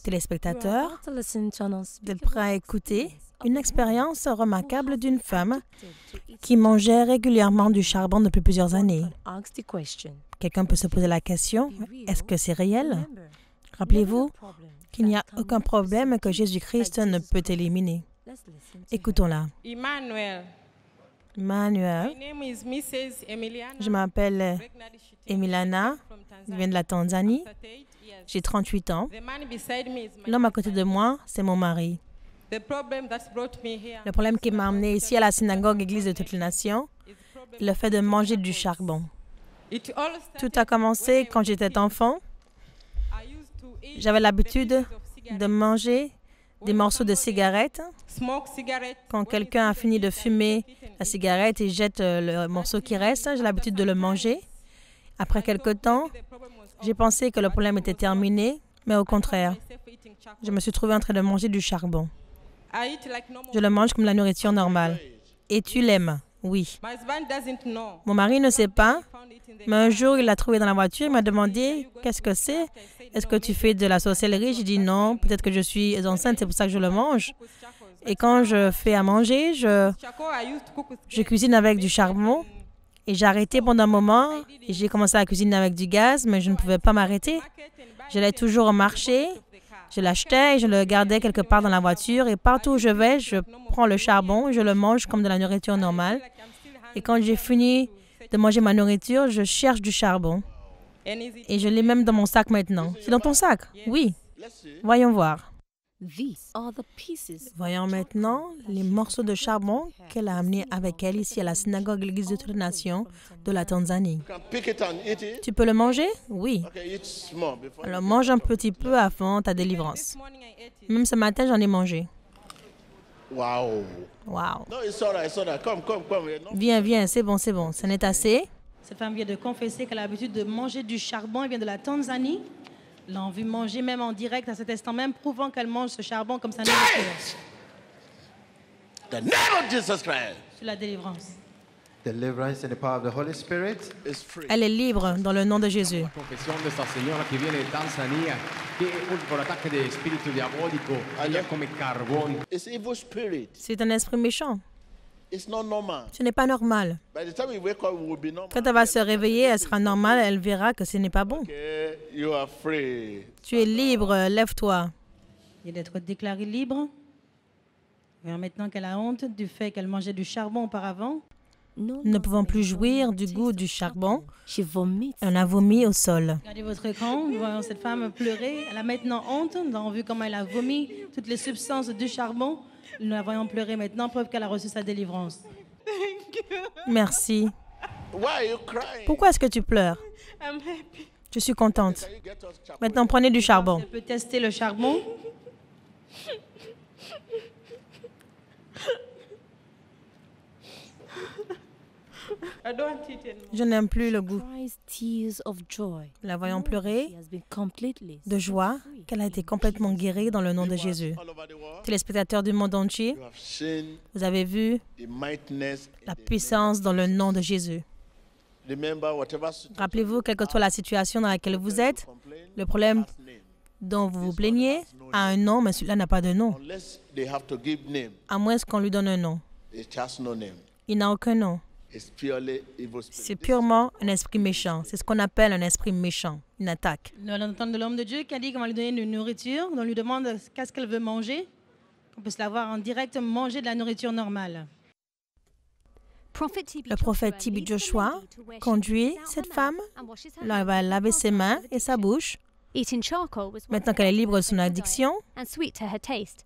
Téléspectateurs, vous êtes prêts à écouter une expérience remarquable d'une femme qui mangeait régulièrement du charbon depuis plusieurs années. Quelqu'un peut se poser la question, est-ce que c'est réel? Rappelez-vous qu'il n'y a aucun problème que Jésus-Christ ne peut éliminer. Écoutons-la. Emmanuel, je m'appelle Emiliana, je viens de la Tanzanie, j'ai 38 ans. L'homme à côté de moi, c'est mon mari. Le problème qui m'a amené ici à la synagogue Église de toutes les nations, le fait de manger du charbon. Tout a commencé quand j'étais enfant. J'avais l'habitude de manger des morceaux de cigarettes. Quand quelqu'un a fini de fumer la cigarette et jette le morceau qui reste, j'ai l'habitude de le manger. Après quelque temps, j'ai pensé que le problème était terminé, mais au contraire, je me suis trouvée en train de manger du charbon. Je le mange comme la nourriture normale. Et tu l'aimes? Oui. Mon mari ne sait pas, mais un jour, il l'a trouvé dans la voiture. Il m'a demandé, qu'est-ce que c'est? Est-ce que tu fais de la sorcellerie? J'ai dit non, peut-être que je suis enceinte, c'est pour ça que je le mange. Et quand je fais à manger, je cuisine avec du charbon. Et j'ai arrêté pendant un moment et j'ai commencé à cuisiner avec du gaz, mais je ne pouvais pas m'arrêter. J'allais toujours au marché, je l'achetais et je le gardais quelque part dans la voiture. Et partout où je vais, je prends le charbon, je le mange comme de la nourriture normale. Et quand j'ai fini de manger ma nourriture, je cherche du charbon. Et je l'ai même dans mon sac maintenant. C'est dans ton sac? Oui. Voyons voir. Voyons maintenant les morceaux de charbon qu'elle a amenés avec elle ici à la synagogue Église de toutes les nations de la Tanzanie. Tu peux le manger? Oui. Alors mange un petit peu avant ta délivrance. Même ce matin, j'en ai mangé. Wow. Viens, c'est bon. Ce n'est assez. Cette femme vient de confesser qu'elle a l'habitude de manger du charbon. Elle vient de la Tanzanie. Elle a envie de manger même en direct à cet instant même, prouvant qu'elle mange ce charbon comme sa nourriture. The name of Jesus Christ. Sur la délivrance. Deliverance in the power of the Holy Spirit. Elle est libre dans le nom de Jésus. Confession de esta señora que viene de Tanzania, que por ataque de espíritu diabólico, ella come carbón. It's evil spirit. C'est un esprit méchant. It's not normal. Ce n'est pas normal. By the time we wake up, we will be normal. Quand elle va se réveiller, elle sera normale, elle verra que ce n'est pas bon. Okay, you are free. Tu es libre, lève-toi. Il vient d'être déclarée libre. Maintenant qu'elle a honte du fait qu'elle mangeait du charbon auparavant. Nous ne pouvons plus jouir du goût du charbon. On a vomi au sol. Regardez votre écran, nous voyons cette femme pleurer. Elle a maintenant honte. Nous avons vu comment elle a vomi toutes les substances du charbon. Nous la voyons pleurer maintenant, preuve qu'elle a reçu sa délivrance. Merci. Why are you crying? Pourquoi est-ce que tu pleures? Je suis contente. Maintenant, prenez du charbon. Elle peut tester le charbon. Je n'aime plus le goût. La voyons pleurer de joie qu'elle a été complètement guérie dans le nom de Jésus. Téléspectateurs du monde entier, vous avez vu la puissance dans le nom de Jésus. Rappelez-vous, quelle que soit la situation dans laquelle vous êtes, le problème dont vous vous plaignez a un nom, mais celui-là n'a pas de nom. À moins qu'on lui donne un nom. Il n'a aucun nom. C'est purement un esprit méchant. C'est ce qu'on appelle un esprit méchant, une attaque. Nous allons entendre de l'homme de Dieu qui a dit qu'on va lui donner une nourriture. On lui demande qu'est-ce qu'elle veut manger. On peut se la voir en direct manger de la nourriture normale. Le prophète T.B. Joshua conduit cette femme. Là, elle va laver ses mains et sa bouche. Maintenant qu'elle est libre de son addiction,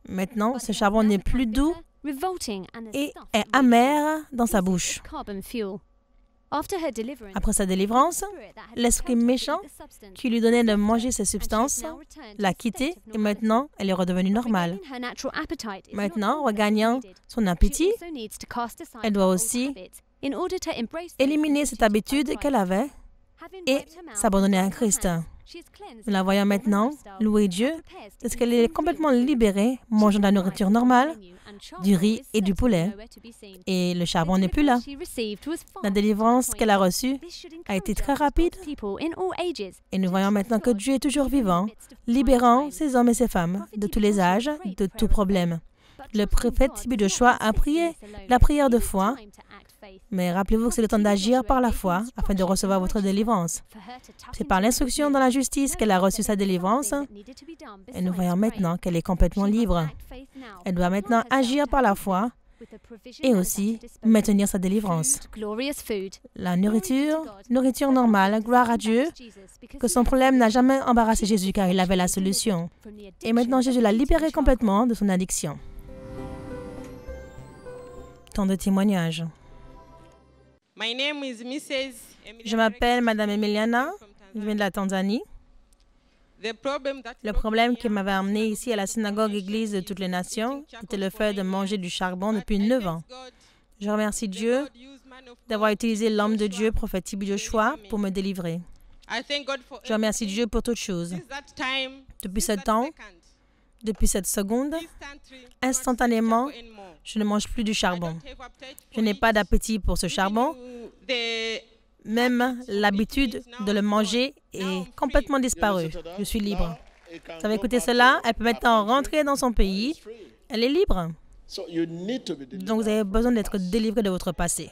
maintenant, ce charbon n'est plus doux et est amer dans sa bouche. Après sa délivrance, l'esprit méchant qui lui donnait de manger ces substances l'a quittée et maintenant, elle est redevenue normale. Maintenant, regagnant son appétit, elle doit aussi éliminer cette habitude qu'elle avait et s'abandonner à Christ. Nous la voyons maintenant, louer Dieu, parce qu'elle est complètement libérée, mangeant de la nourriture normale, du riz et du poulet. Et le charbon n'est plus là. La délivrance qu'elle a reçue a été très rapide. Et nous voyons maintenant que Dieu est toujours vivant, libérant ces hommes et ces femmes de tous les âges, de tout problème. Le prophète Tibi Joshua a prié la prière de foi, mais rappelez-vous que c'est le temps d'agir par la foi afin de recevoir votre délivrance. C'est par l'instruction dans la justice qu'elle a reçu sa délivrance et nous voyons maintenant qu'elle est complètement libre. Elle doit maintenant agir par la foi et aussi maintenir sa délivrance. La nourriture normale, gloire à Dieu, que son problème n'a jamais embarrassé Jésus car il avait la solution. Et maintenant Jésus l'a libéré complètement de son addiction. Tant de témoignages. Je m'appelle Madame Emiliana, je viens de la Tanzanie. Le problème qui m'avait amené ici à la synagogue Église de toutes les nations était le fait de manger du charbon depuis 9 ans. Je remercie Dieu d'avoir utilisé l'homme de Dieu, prophète Tibi Joshua, pour me délivrer. Je remercie Dieu pour toutes choses. Depuis ce temps, depuis cette seconde, instantanément, je ne mange plus du charbon. Je n'ai pas d'appétit pour ce charbon. Même l'habitude de le manger est complètement disparue. Je suis libre. Vous savez, écoutez cela, elle peut maintenant rentrer dans son pays. Elle est libre. Donc, vous avez besoin d'être délivré de votre passé.